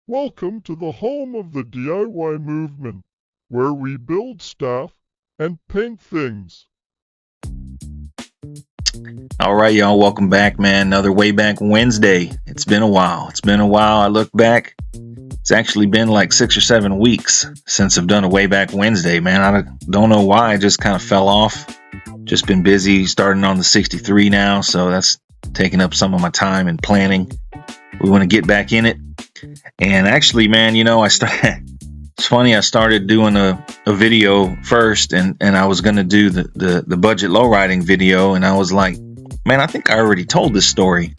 Welcome to the home of the DIY movement, where we build stuff and paint things. All right, y'all, welcome back, man. Another Way Back Wednesday. It's been a while. I look back. It's actually been like 6 or 7 weeks since I've done a Way Back Wednesday, man. I don't know why. I just kind of fell off. Just been busy starting on the 63 now, so that's taking up some of my time and planning. We want to get back in it. And actually, man, it's funny, I started doing a video first, and I was going to do the budget low riding video, and I was like, man, I think I already told this story.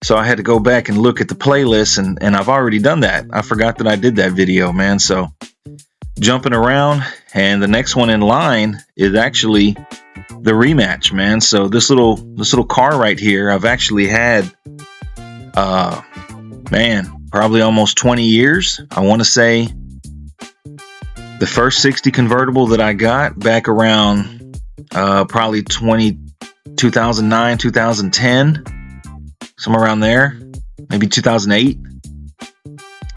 So I had to go back and look at the playlist, and I've already done that. I forgot that I did that video, man. So jumping around, and the next one in line is actually the rematch, man. So this little car right here, I've actually had, probably almost 20 years. I want to say the first 60 convertible that I got back around probably 2009, 2010, somewhere around there, maybe 2008.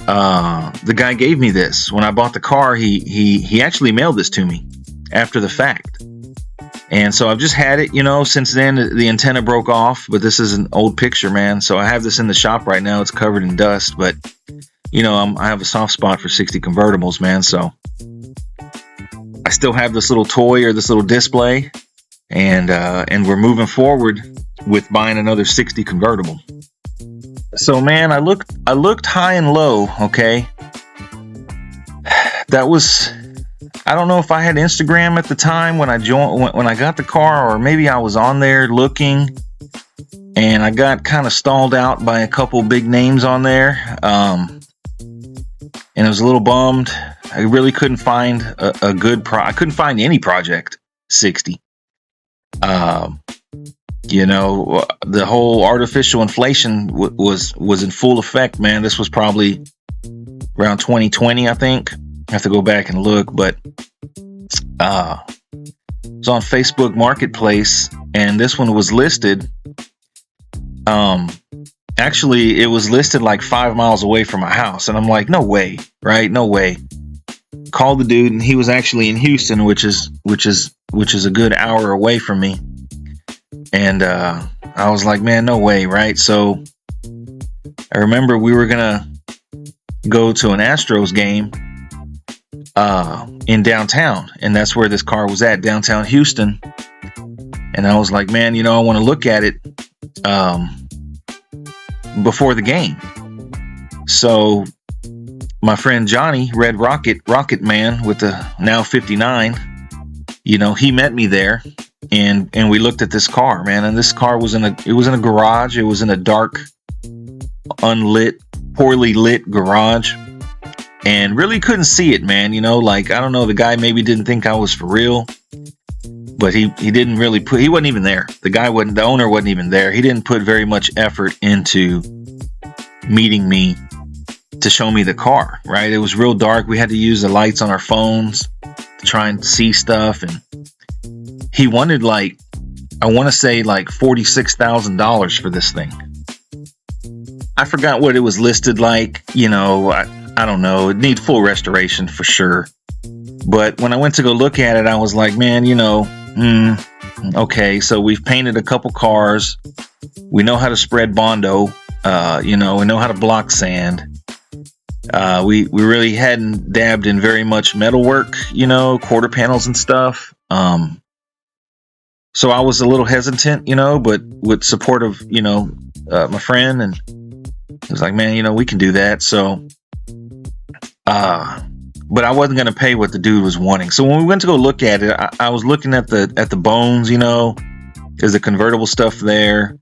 The guy gave me this when I bought the car. He actually mailed this to me after the fact. And so I've just had it, since then. The antenna broke off, but this is an old picture, man. So I have this in the shop right now. It's covered in dust, but I have a soft spot for 60 convertibles, man. So I still have this little toy, or this little display, and we're moving forward with buying another 60 convertible. So, man, I looked high and low. Okay, that was, I don't know if I had Instagram at the time when I got the car, or maybe I was on there looking, and I got kind of stalled out by a couple big names on there, and I was a little bummed. I really couldn't find a good I couldn't find any Project 60. The whole artificial inflation was in full effect, man. This was probably around 2020, I think. I have to go back and look, but it's on Facebook Marketplace, and this one was listed. Actually, it was listed like 5 miles away from my house, and I'm like, no way, right? No way. Called the dude, and he was actually in Houston, which is a good hour away from me. And I was like, man, no way, right? So I remember we were gonna go to an Astros game in downtown, and that's where this car was at, downtown Houston. And I was like, man, I want to look at it before the game. So my friend Johnny, Red Rocket Man with the now 59, he met me there, and we looked at this car, man. And this car was in a garage. It was in a dark, unlit, poorly lit garage, and really couldn't see it, man. I don't know, the guy maybe didn't think I was for real, but he didn't really he wasn't even there. The owner wasn't even there. He didn't put very much effort into meeting me to show me the car, right? It was real dark. We had to use the lights on our phones to try and see stuff, and he wanted I want to say like $46,000 for this thing. I forgot what it was listed like. I don't know. It needs full restoration for sure. But when I went to go look at it, I was like, man, okay, so we've painted a couple cars. We know how to spread Bondo. We know how to block sand. We really hadn't dabbed in very much metalwork, quarter panels and stuff. So I was a little hesitant, but with support of, my friend, and he was like, man, we can do that. So, but I wasn't going to pay what the dude was wanting. So when we went to go look at it, I was looking at the bones, is the convertible stuff there?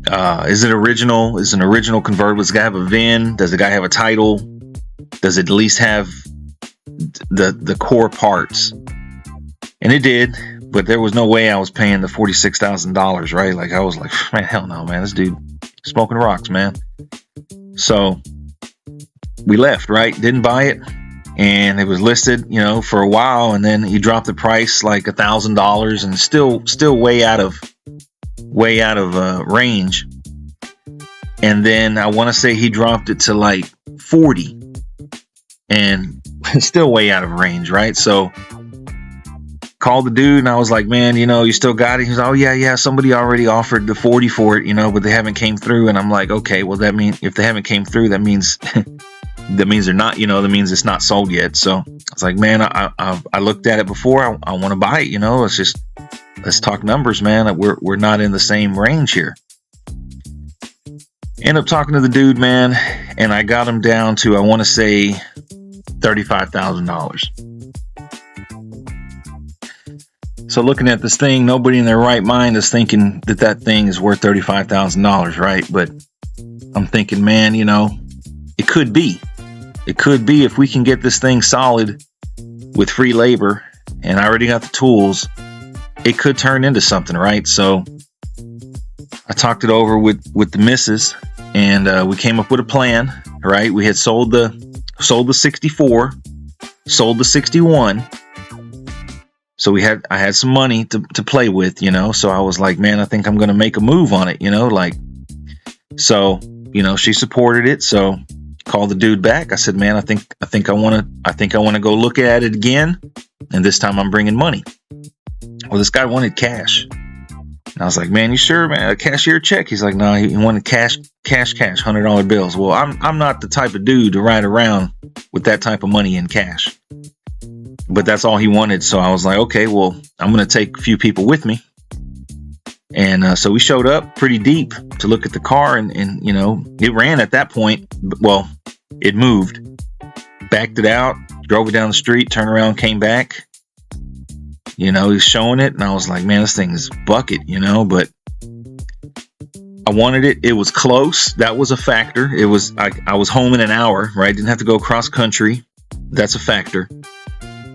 Is it original? Is an original convertible? Does the guy have a VIN? Does the guy have a title? Does it at least have the core parts? And it did, but there was no way I was paying the $46,000, right? Like, I was like, man, hell no, man. This dude smoking rocks, man. So we left, right? Didn't buy it. And it was listed, for a while, and then he dropped the price like $1,000, and still way out of range. And then I want to say he dropped it to like 40, and still way out of range, right? So called the dude, and I was like, man, you still got it? He was, oh yeah, somebody already offered the 40 for it, but they haven't came through. And I'm like, okay, well, that means if they haven't came through, that means they're not, that means it's not sold yet. So I was like, man, I looked at it before. I want to buy it. Let's talk numbers, man. We're not in the same range here. End up talking to the dude, man, and I got him down to, I want to say, $35,000. So looking at this thing, nobody in their right mind is thinking that thing is worth $35,000, right? But I'm thinking, man, it could be. It could be if we can get this thing solid with free labor, and I already got the tools, it could turn into something, right? So I talked it over with the missus, and we came up with a plan, right? We had sold the 64, sold the 61. So I had some money to play with, so I was like, man, I think I'm going to make a move on it, so, she supported it. So called the dude back. I said, man, I think I want to go look at it again. And this time I'm bringing money. Well, this guy wanted cash. And I was like, man, you sure, man? A cashier check? He's like, no, he wanted cash, $100 bills. Well, I'm not the type of dude to ride around with that type of money in cash. But that's all he wanted. So I was like, okay, well, I'm going to take a few people with me. And so we showed up pretty deep to look at the car. And it ran at that point. Well, it moved, backed it out, drove it down the street, turned around, came back. He's showing it. And I was like, man, this thing is bucket, but I wanted it. It was close. That was a factor. It was, I was home in an hour, right? Didn't have to go cross country. That's a factor.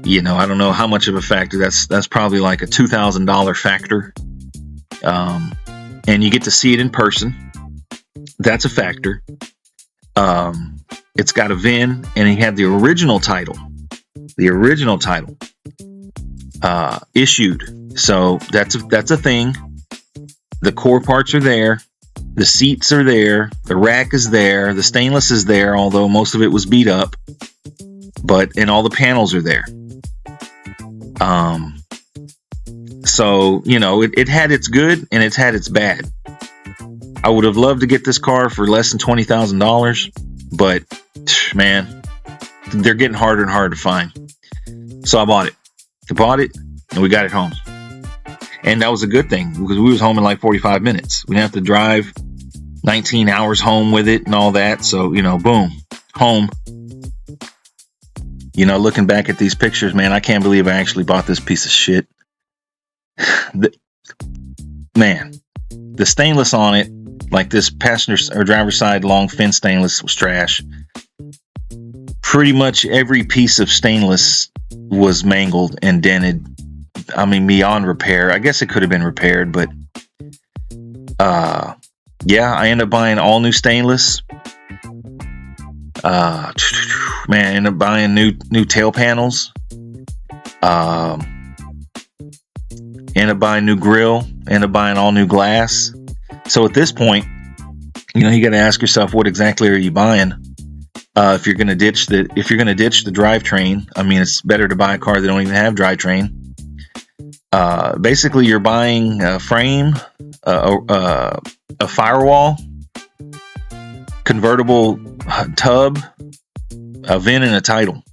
I don't know how much of a factor. That's probably like a $2,000 factor. And you get to see it in person. That's a factor. It's got a VIN, and he had the original title. Issued. So that's a thing. The core parts are there. The seats are there. The rack is there. The stainless is there, although most of it was beat up. And all the panels are there. So, it had its good and it's had its bad. I would have loved to get this car for less than $20,000, but man, they're getting harder and harder to find. So I bought it and we got it home. And that was a good thing because we was home in like 45 minutes. We didn't have to drive 19 hours home with it and all that. So, boom, home. Looking back at these pictures, man, I can't believe I actually bought this piece of shit. The stainless on it, like this passenger or driver's side long fin stainless, was trash. Pretty much every piece of stainless was mangled and dented. I mean, beyond repair. I guess it could have been repaired, but yeah, I ended up buying all new stainless. I ended up buying new tail panels. Ended up buying new grill. Ended up buying all new glass. So at this point, you got to ask yourself, what exactly are you buying? If you're gonna ditch the drivetrain, I mean, it's better to buy a car that don't even have drivetrain. Basically, you're buying a frame, a firewall, convertible tub, a VIN, and a title.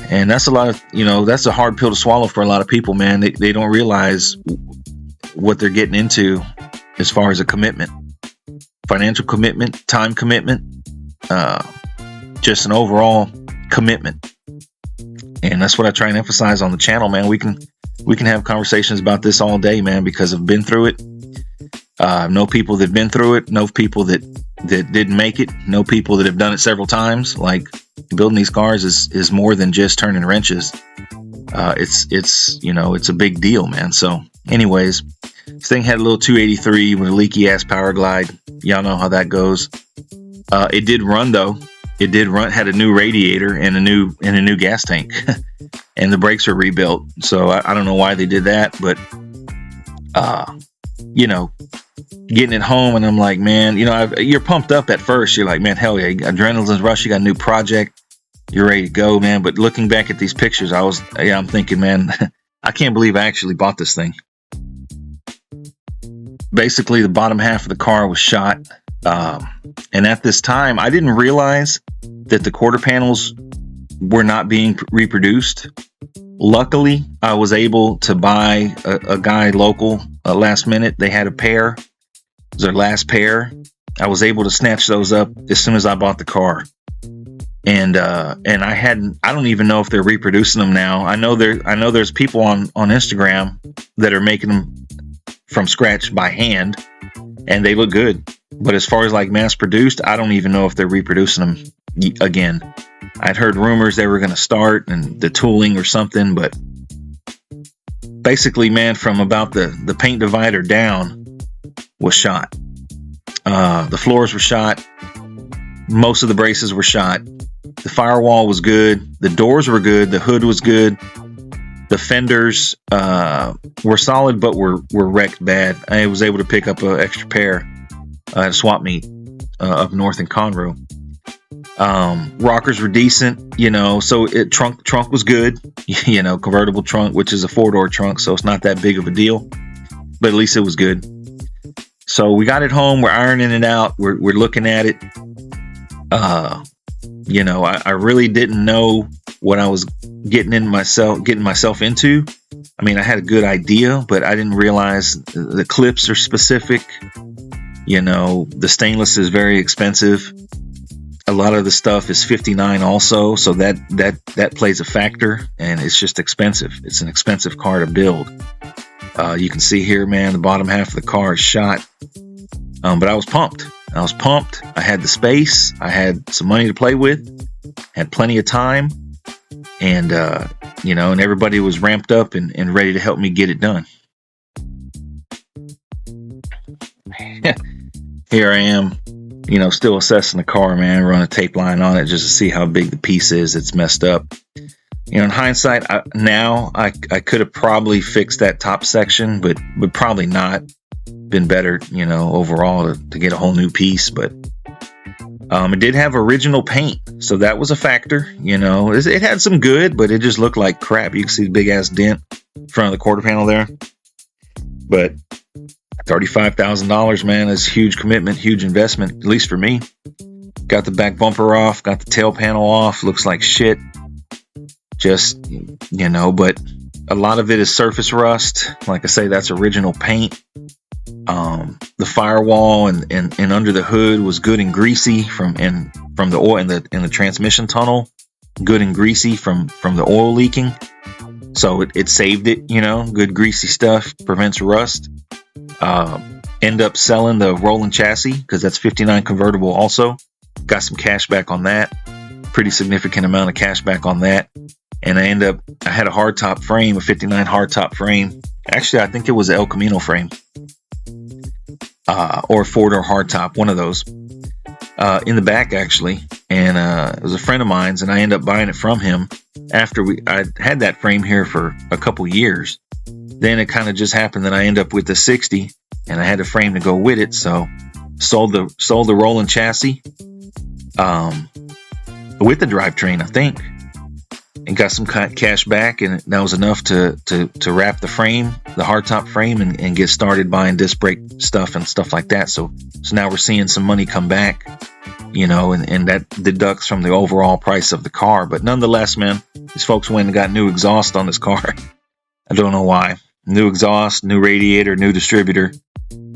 And that's a lot of, that's a hard pill to swallow for a lot of people, man. They don't realize what they're getting into as far as a commitment, financial commitment, time commitment, just an overall commitment. And that's what I try and emphasize on the channel, man. We can have conversations about this all day, man, because I've been through it. Know people that've been through it, know people that didn't make it, know people that have done it several times. Like, building these cars is more than just turning wrenches. It's a big deal, man. So anyways, this thing had a little 283 with a leaky ass power glide. Y'all know how that goes. It did run though. It did run, had a new radiator and a new gas tank and the brakes were rebuilt. So I don't know why they did that, but you know, getting it home, and I'm like, man, you know, you're pumped up at first. You're like, man, hell yeah, adrenaline's rush. You got a new project. You're ready to go, man. But looking back at these pictures, I'm thinking, man, I can't believe I actually bought this thing. Basically, the bottom half of the car was shot. And at this time, I didn't realize that the quarter panels were not being reproduced. Luckily, I was able to buy a guy local last minute. They had a pair. It was their last pair. I was able to snatch those up as soon as I bought the car. And I don't even know if they're reproducing them now. I know there's people on Instagram that are making them from scratch by hand, and they look good. But as far as like mass produced, I don't even know if they're reproducing them again. I'd heard rumors they were going to start and the tooling or something, but basically, man, from about the paint divider down was shot. The floors were shot. Most of the braces were shot. The firewall was good. The doors were good. The hood was good. The fenders were solid, but were wrecked bad. I was able to pick up an extra pair at a swap meet up north in Conroe. Rockers were decent, you know, so trunk was good, you know, convertible trunk, which is a 4-door trunk, so it's not that big of a deal, but at least it was good. So we got it home, we're ironing it out, we're looking at it. You know, I really didn't know what I was getting myself into. I mean, I had a good idea, but I didn't realize the clips are specific. You know, the stainless is very expensive. A lot of the stuff is 59 also, so that plays a factor, and it's just expensive. It's an expensive car to build. You can see here, man, the bottom half of the car is shot. But I was pumped. I had the space. I had some money to play with. Had plenty of time. And, you know, and everybody was ramped up and ready to help me get it done. Here I am, you know, still assessing the car, man. Run a tape line on it just to see how big the piece is. It's messed up. You know, in hindsight, I could have probably fixed that top section, but probably not. Been better, you know, overall to get a whole new piece. But it did have original paint, so that was a factor. You know, it had some good, but it just looked like crap. You can see the big ass dent in front of the quarter panel there. But $35,000, man, is a huge commitment, huge investment, at least for me. Got the back bumper off, got the tail panel off, looks like shit. Just, you know, but a lot of it is surface rust. Like I say, that's original paint. The firewall and under the hood was good and greasy from the oil in the transmission tunnel, good and greasy from the oil leaking. So it saved it, you know, good greasy stuff, prevents rust. End up selling the rolling chassis because that's 59 convertible also. Got some cash back on that. Pretty significant amount of cash back on that. And I had a hardtop frame, a 59 hardtop frame. Actually, I think it was an El Camino frame. Or a 4-door hardtop, one of those. In the back, actually. And it was a friend of mine's, and I ended up buying it from him after I had that frame here for a couple years. Then it kind of just happened that I ended up with the 60, and I had a frame to go with it, so sold the rolling chassis with the drivetrain, I think, and got some cash back, and that was enough to wrap the frame, the hardtop frame, and get started buying disc brake stuff and stuff like that. So now we're seeing some money come back, you know, and that deducts from the overall price of the car. But nonetheless, man, these folks went and got new exhaust on this car. I don't know why. New exhaust, new radiator, new distributor,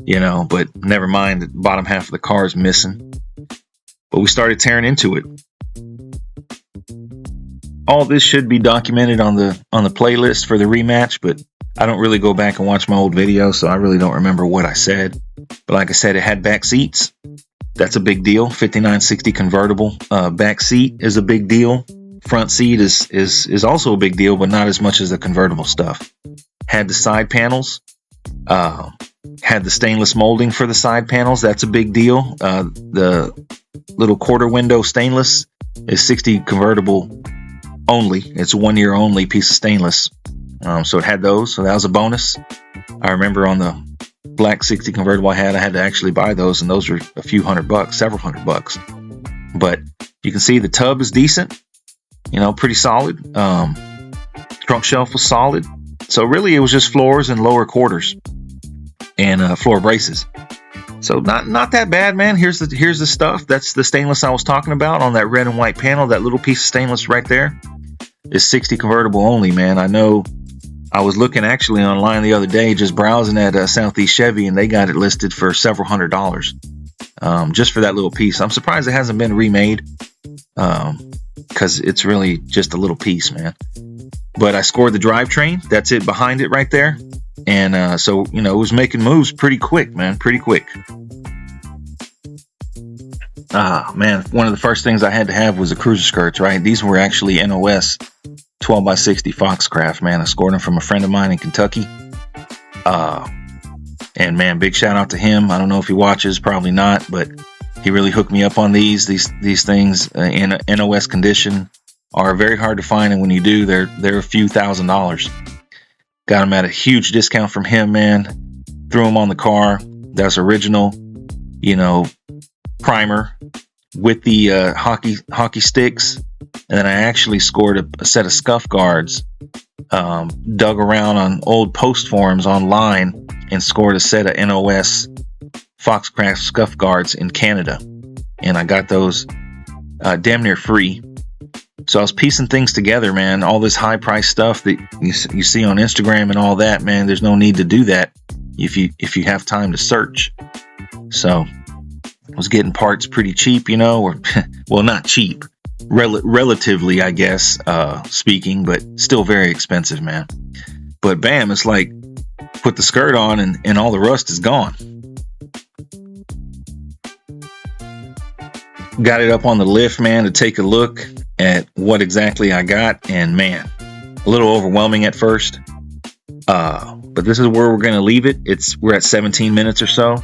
you know, but never mind, the bottom half of the car is missing. But we started tearing into it. All this should be documented on the playlist for the rematch, but I don't really go back and watch my old videos, so I really don't remember what I said. But like I said, it had back seats. That's a big deal. 5960 convertible. Back seat is a big deal. Front seat is also a big deal, but not as much as the convertible stuff. Had the side panels. Had the stainless molding for the side panels. That's a big deal. The little quarter window stainless is 60 convertible only. It's a 1 year only piece of stainless. So it had those. So that was a bonus. I remember on the black 60 convertible I had to actually buy those, and those were a few $100, several $100. But you can see the tub is decent, you know, pretty solid. Trunk shelf was solid. So really it was just floors and lower quarters and floor braces. So not that bad, man. Here's the stuff. That's the stainless I was talking about on that red and white panel. That little piece of stainless right there is 60 convertible only, man. I know I was looking actually online the other day, just browsing at Southeast Chevy, and they got it listed for several $100s just for that little piece. I'm surprised it hasn't been remade because it's really just a little piece, man. But I scored the drivetrain. That's it behind it right there. And so, you know, it was making moves pretty quick, man, pretty quick. Man, one of the first things I had to have was the cruiser skirts, right? These were actually NOS 12x60 Foxcraft, man. I scored them from a friend of mine in Kentucky. And man, big shout out to him. I don't know if he watches, probably not, but he really hooked me up on these things in NOS condition are very hard to find, and when you do, they're a few $1,000s. Got them at a huge discount from him, man. Threw them on the car. That's original, you know, primer with the hockey sticks. And then I actually scored a set of scuff guards. Dug around on old post forums online and scored a set of NOS Foxcraft scuff guards in Canada. And I got those damn near free. So I was piecing things together, man. All this high price stuff that you see on Instagram and all that, man, there's no need to do that if you have time to search. So I was getting parts pretty cheap, you know, or well, not cheap, relatively, I guess, speaking, but still very expensive, man. But bam, it's like put the skirt on and all the rust is gone. Got it up on the lift, man, to take a look at what exactly I got, and man, a little overwhelming at first, but this is where we're going to leave it. We're at 17 minutes or so.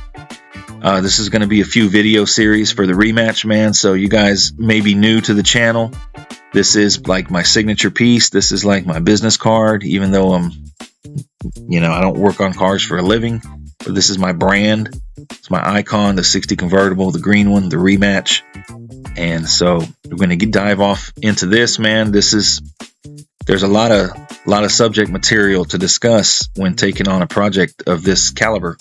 This is going to be a few video series for the rematch, man, so you guys may be new to the channel. This is like my signature piece. This is like my business card, even though I don't work on cars for a living, but this is my brand. It's my icon, the 60 convertible, the green one, the rematch. And so we're going to dive off into this, man. There's a lot of subject material to discuss when taking on a project of this caliber.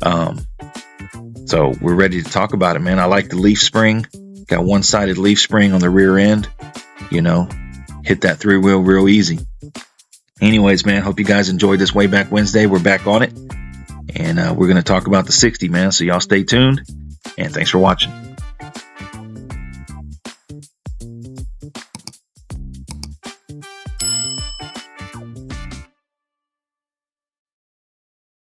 So we're ready to talk about it, man. I like the leaf spring. Got one-sided leaf spring on the rear end. You know, hit that 3-wheel real easy. Anyways, man, hope you guys enjoyed this Way Back Wednesday. We're back on it. And we're going to talk about the 60, man. So y'all stay tuned. And thanks for watching.